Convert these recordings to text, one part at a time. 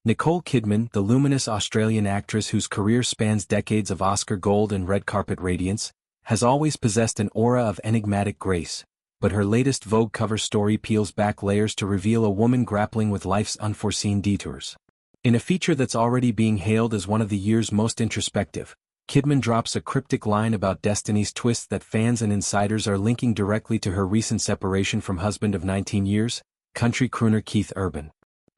Nicole Kidman, the luminous Australian actress whose career spans decades of Oscar gold and red carpet radiance, has always possessed an aura of enigmatic grace, but her latest Vogue cover story peels back layers to reveal a woman grappling with life's unforeseen detours. In a feature that's already being hailed as one of the year's most introspective, Kidman drops a cryptic line about destiny's twists that fans and insiders are linking directly to her recent separation from husband of 19 years, country crooner Keith Urban.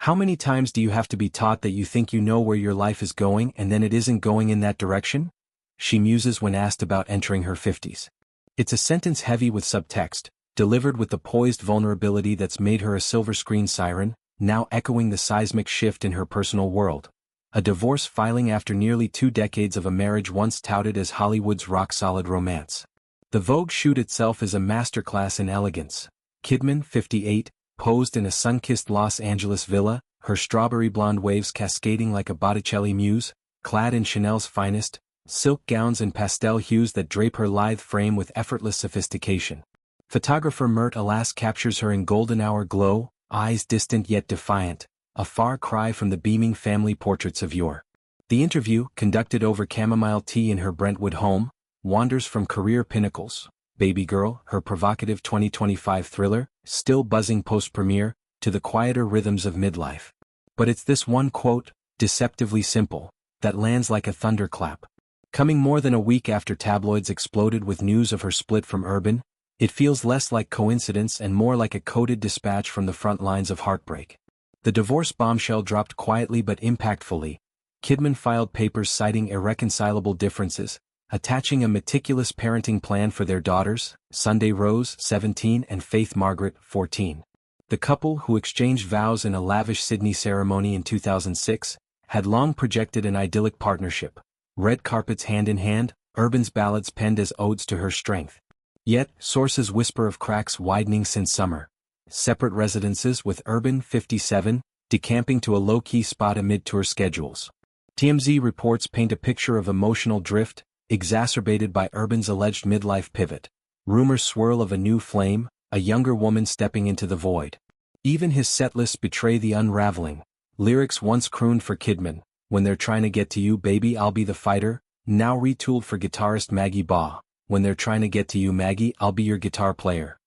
How many times do you have to be taught that you think you know where your life is going and then it isn't going in that direction? She muses when asked about entering her 50s. It's a sentence heavy with subtext, delivered with the poised vulnerability that's made her a silver screen siren, now echoing the seismic shift in her personal world. A divorce filing after nearly 2 decades of a marriage once touted as Hollywood's rock-solid romance. The Vogue shoot itself is a masterclass in elegance. Kidman, 58, posed in a sun-kissed Los Angeles villa, her strawberry blonde waves cascading like a Botticelli muse, clad in Chanel's finest, silk gowns and pastel hues that drape her lithe frame with effortless sophistication. Photographer Mert Alas captures her in golden hour glow, eyes distant yet defiant, a far cry from the beaming family portraits of yore. The interview, conducted over chamomile tea in her Brentwood home, wanders from career pinnacles, Babygirl, her provocative 2025 thriller, still buzzing post-premiere, to the quieter rhythms of midlife. But it's this one quote, deceptively simple, that lands like a thunderclap. Coming more than a week after tabloids exploded with news of her split from Urban, it feels less like coincidence and more like a coded dispatch from the front lines of Heartbreak. The divorce bombshell dropped quietly but impactfully. Kidman filed papers citing irreconcilable differences, attaching a meticulous parenting plan for their daughters, Sunday Rose, 17, and Faith Margaret, 14. The couple, who exchanged vows in a lavish Sydney ceremony in 2006, had long projected an idyllic partnership. Red carpets hand in hand, Urban's ballads penned as odes to her strength. Yet, sources whisper of cracks widening since summer. Separate residences with Urban, 57, decamping to a low-key spot amid tour schedules. TMZ reports paint a picture of emotional drift, exacerbated by Urban's alleged midlife pivot. Rumors swirl of a new flame, a younger woman stepping into the void. Even his setlists betray the unraveling. Lyrics once crooned for Kidman, "When they're trying to get to you, baby, I'll be the fighter," now retooled for guitarist Maggie Baugh, "When they're trying to get to you, Maggie, I'll be your guitar player."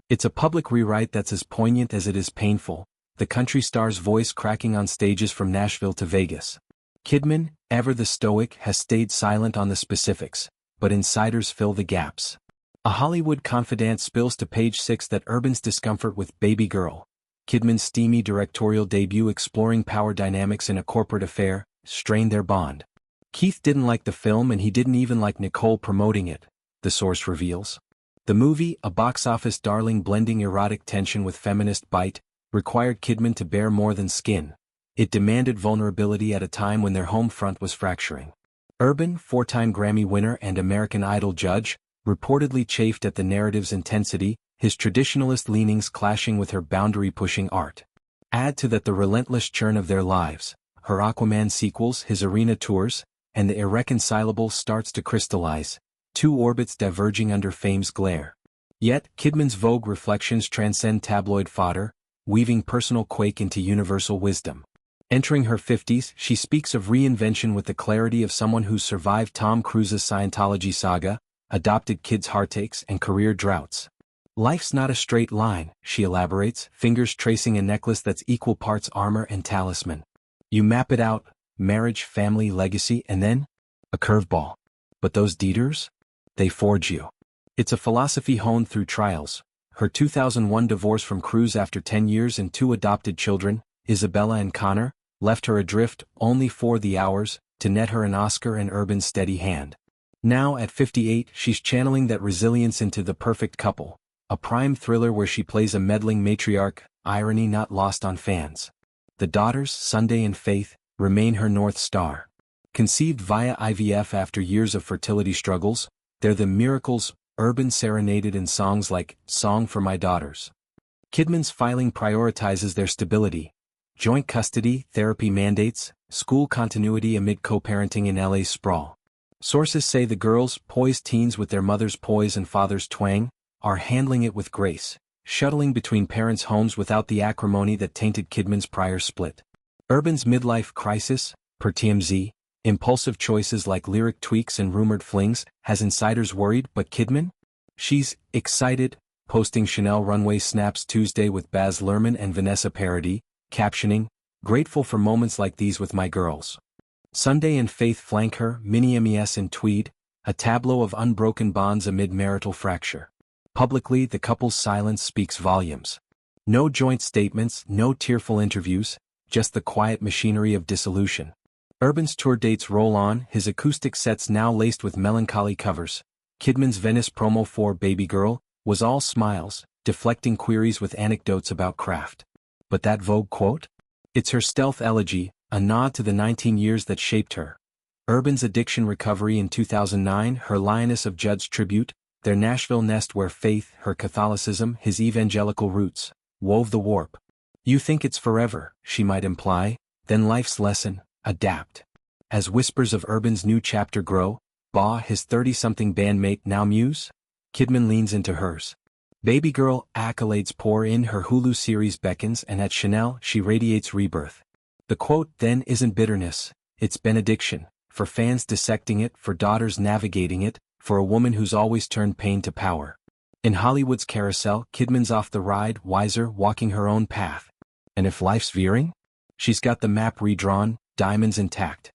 It's a public rewrite that's as poignant as it is painful, the country star's voice cracking on stages from Nashville to Vegas. Kidman, ever the stoic, has stayed silent on the specifics, but insiders fill the gaps. A Hollywood confidant spills to page 6 that Urban's discomfort with Babygirl, Kidman's steamy directorial debut exploring power dynamics in a corporate affair, strained their bond. Keith didn't like the film and he didn't even like Nicole promoting it, the source reveals. The movie, a box office darling blending erotic tension with feminist bite, required Kidman to bear more than skin. It demanded vulnerability at a time when their home front was fracturing. Urban, 4-time Grammy winner and American Idol judge, reportedly chafed at the narrative's intensity, his traditionalist leanings clashing with her boundary-pushing art. Add to that the relentless churn of their lives, her Aquaman sequels, his arena tours, and the irreconcilable starts to crystallize, 2 orbits diverging under fame's glare. Yet, Kidman's Vogue reflections transcend tabloid fodder, weaving personal quake into universal wisdom. Entering her 50s, she speaks of reinvention with the clarity of someone who's survived Tom Cruise's Scientology saga, adopted kids' heartaches, and career droughts. "Life's not a straight line," she elaborates, fingers tracing a necklace that's equal parts armor and talisman. "You map it out, marriage, family, legacy, and then a curveball. But those detours? They forge you." It's a philosophy honed through trials. Her 2001 divorce from Cruise after 10 years and 2 adopted children, Isabella and Connor, left her adrift only for the hours to net her an Oscar and Urban's steady hand. Now at 58, she's channeling that resilience into The Perfect Couple, a prime thriller where she plays a meddling matriarch, irony not lost on fans. The daughters, Sunday and Faith, remain her North Star. Conceived via IVF after years of fertility struggles, they're the miracles Urban serenaded in songs like "Song for My Daughters." Kidman's filing prioritizes their stability. Joint custody, therapy mandates, school continuity amid co-parenting in LA's sprawl. Sources say the girls, poised teens with their mother's poise and father's twang, are handling it with grace, shuttling between parents' homes without the acrimony that tainted Kidman's prior split. Urban's midlife crisis, per TMZ, impulsive choices like lyric tweaks and rumored flings, has insiders worried, but Kidman? She's excited, posting Chanel runway snaps Tuesday with Baz Luhrmann and Vanessa Paradis, captioning, "Grateful for moments like these with my girls." Sunday and Faith flank her, mini MES in tweed, a tableau of unbroken bonds amid marital fracture. Publicly, the couple's silence speaks volumes. No joint statements, no tearful interviews, just the quiet machinery of dissolution. Urban's tour dates roll on, his acoustic sets now laced with melancholy covers. Kidman's Venice promo for Babygirl was all smiles, deflecting queries with anecdotes about craft. But that Vogue quote? It's her stealth elegy, a nod to the 19 years that shaped her. Urban's addiction recovery in 2009, her Lioness of Judd's tribute, their Nashville nest where faith, her Catholicism, his evangelical roots, wove the warp. You think it's forever, she might imply, then life's lesson, adapt. As whispers of Urban's new chapter grow, Baugh, his 30-something bandmate, now muse? Kidman leans into hers. Babygirl accolades pour in, her Hulu series beckons, and at Chanel she radiates rebirth. The quote then isn't bitterness, it's benediction, for fans dissecting it, for daughters navigating it, for a woman who's always turned pain to power. In Hollywood's carousel, Kidman's off the ride, wiser, walking her own path. And if life's veering? She's got the map redrawn, diamonds intact.